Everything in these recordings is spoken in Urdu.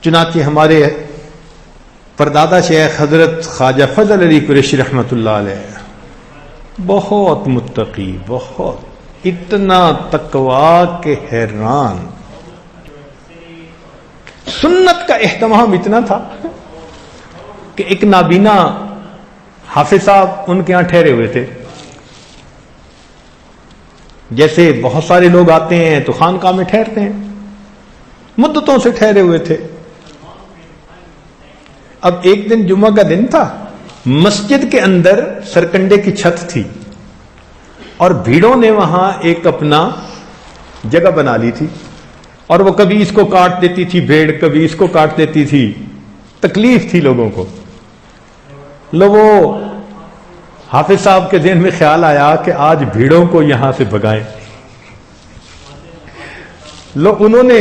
چنانچہ ہمارے پردادا شیخ حضرت خواجہ فضل علی قریشی رحمۃ اللہ علیہ بہت متقی، بہت اتنا تقویٰ کہ حیران، سنت کا اہتمام اتنا تھا کہ ایک نابینا حافظ صاحب ان کے ہاں ٹھہرے ہوئے تھے. جیسے بہت سارے لوگ آتے ہیں تو خانقاہ میں ٹھہرتے ہیں، مدتوں سے ٹھہرے ہوئے تھے. اب ایک دن جمعہ کا دن تھا، مسجد کے اندر سرکنڈے کی چھت تھی اور بھیڑوں نے وہاں ایک اپنا جگہ بنا لی تھی، اور وہ کبھی اس کو کاٹ دیتی تھی بھیڑ، کبھی اس کو کاٹ دیتی تھی. تکلیف تھی لوگوں کو. لوگوں حافظ صاحب کے ذہن میں خیال آیا کہ آج بھیڑوں کو یہاں سے بھگائیں. انہوں نے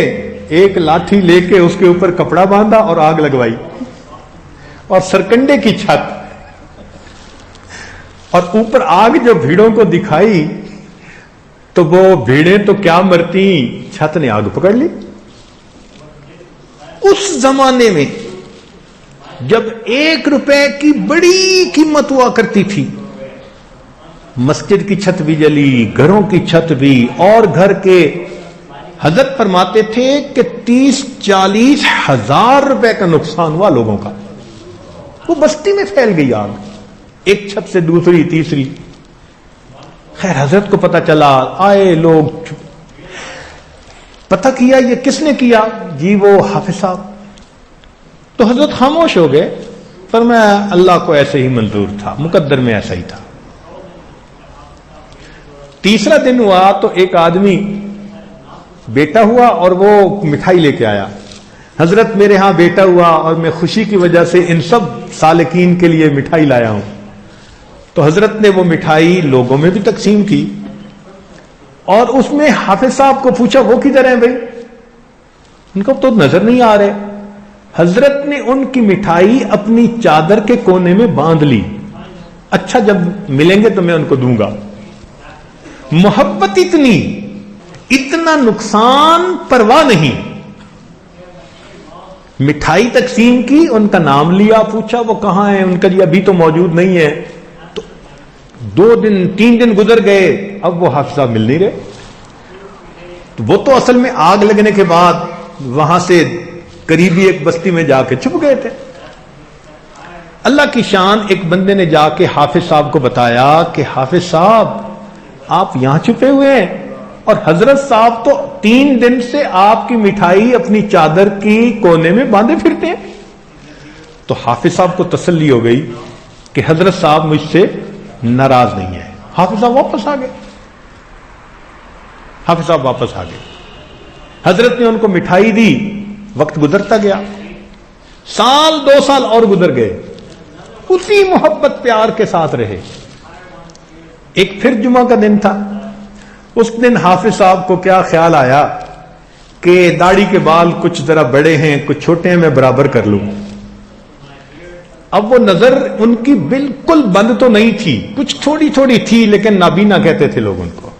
ایک لاٹھی لے کے اس کے اوپر کپڑا باندھا اور آگ لگوائی، اور سرکنڈے کی چھت، اور اوپر آگ جو بھیڑوں کو دکھائی تو وہ بھیڑیں تو کیا مرتی، چھت نے آگ پکڑ لی. اس زمانے میں جب 1 روپے کی بڑی قیمت ہوا کرتی تھی، مسجد کی چھت بھی جلی، گھروں کی چھت بھی، اور گھر کے حضرت فرماتے تھے کہ 30-40 ہزار روپے کا نقصان ہوا لوگوں کا. وہ بستی میں پھیل گئی آگ، ایک چھت سے دوسری تیسری. خیر حضرت کو پتہ چلا، آئے لوگ، پتہ کیا یہ کس نے کیا؟ جی وہ حافظ صاحب. تو حضرت خاموش ہو گئے. فرمایا اللہ کو ایسے ہی منظور تھا، مقدر میں ایسا ہی تھا. تیسرا دن ہوا تو ایک آدمی بیٹا ہوا اور وہ مٹھائی لے کے آیا. حضرت میرے ہاں بیٹا ہوا اور میں خوشی کی وجہ سے ان سب سالکین کے لیے مٹھائی لایا ہوں. تو حضرت نے وہ مٹھائی لوگوں میں بھی تقسیم کی، اور اس میں حافظ صاحب کو پوچھا وہ کدھر ہیں بھائی؟ ان کو تو نظر نہیں آ رہے. حضرت نے ان کی مٹھائی اپنی چادر کے کونے میں باندھ لی. اچھا جب ملیں گے تو میں ان کو دوں گا. محبت اتنی، اتنا نقصان پرواہ نہیں. مٹھائی تقسیم کی، ان کا نام لیا، پوچھا وہ کہاں ہیں؟ ان کا جی ابھی تو موجود نہیں ہے. تو 2 دن 3 دن گزر گئے، اب وہ حافظ صاحب مل نہیں رہے. تو وہ تو اصل میں آگ لگنے کے بعد وہاں سے قریبی ایک بستی میں جا کے چھپ گئے تھے. اللہ کی شان، ایک بندے نے جا کے حافظ صاحب کو بتایا کہ حافظ صاحب آپ یہاں چھپے ہوئے ہیں، اور حضرت صاحب تو 3 دن سے آپ کی مٹھائی اپنی چادر کی کونے میں باندھے پھرتے ہیں. تو حافظ صاحب کو تسلی ہو گئی کہ حضرت صاحب مجھ سے ناراض نہیں ہے. حافظ صاحب واپس آ گئے. حافظ صاحب واپس آ گئے. حضرت نے ان کو مٹھائی دی. وقت گزرتا گیا، 1 سال 2 سال اور گزر گئے، اسی محبت پیار کے ساتھ رہے. ایک پھر جمعہ کا دن تھا. اس دن حافظ صاحب کو کیا خیال آیا کہ داڑھی کے بال کچھ ذرا بڑے ہیں، کچھ چھوٹے ہیں، میں برابر کر لوں. اب وہ نظر ان کی بالکل بند تو نہیں تھی، کچھ تھوڑی تھوڑی تھی، لیکن نابینا کہتے تھے لوگ ان کو.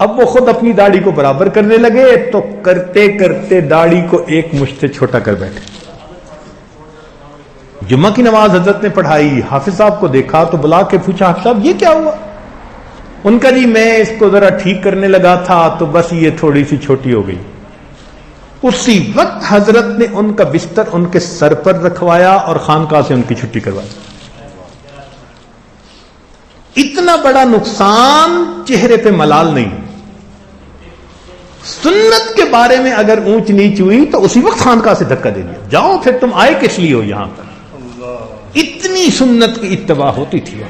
اب وہ خود اپنی داڑھی کو برابر کرنے لگے تو کرتے کرتے داڑھی کو ایک مشت سے چھوٹا کر بیٹھے. جمعہ کی نماز حضرت نے پڑھائی. حافظ صاحب کو دیکھا تو بلا کے پوچھا حافظ صاحب یہ کیا ہوا؟ ان کا جی میں اس کو ذرا ٹھیک کرنے لگا تھا تو بس یہ تھوڑی سی چھوٹی ہو گئی. اسی وقت حضرت نے ان کا بستر ان کے سر پر رکھوایا اور خانقاہ سے ان کی چھٹی کروائی. اتنا بڑا نقصان چہرے پہ ملال نہیں. سنت کے بارے میں اگر اونچ نیچ ہوئی تو اسی وقت خانقاہ سے دھکا دے دیا، جاؤ پھر تم آئے کس لیے ہو یہاں پر. اتنی سنت کی اتباع ہوتی تھی.